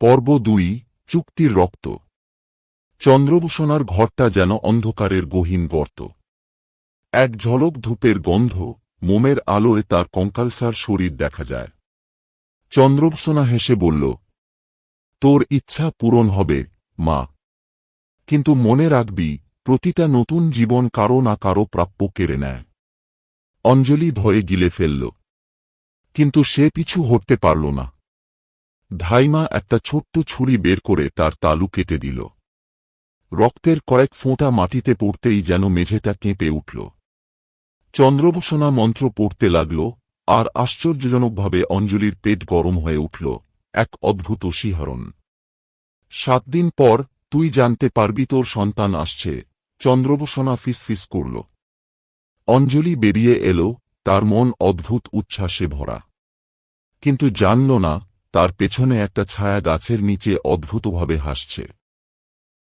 পর্ব ২ চুক্তির রক্ত। চন্দ্রভূষণার ঘরটা যেন অন্ধকারের গহীন গর্ত। এক ঝলক ধূপের গন্ধ, মোমের আলোয় তার কঙ্কালসার শরীর দেখা যায়। চন্দ্রভূষণা হেসে বলল, তোর ইচ্ছা পূরণ হবে, মা। কিন্তু মনে রাখবি, প্রতিটা নতুন জীবন কারো না কারো প্রাপ্য কেড়ে নেয়। অঞ্জলি ভয়ে গিলে ফেলল, কিন্তু সে পিছু হটতে পারল না। ধাইমা একটা ছোট্ট ছুরি বের করে তার তালু কেটে দিল। রক্তের কয়েক ফোঁটা মাটিতে পড়তেই যেন মেঝেটা কেঁপে উঠল। চন্দ্রভূষণা মন্ত্র পড়তে লাগল, আর আশ্চর্যজনকভাবে অঞ্জলির পেট গরম হয়ে উঠল, এক অদ্ভুত শিহরণ। 7 দিন পর তুই জানতে পারবি তোর সন্তান আসছে, চন্দ্রভূষণা ফিসফিস করল। অঞ্জলি বেরিয়ে এল, তার মন অদ্ভুত উচ্ছ্বাসে ভরা। কিন্তু জানল না, তার পেছনে একটা ছায়া গাছের নিচে অদ্ভুতভাবে হাসছে।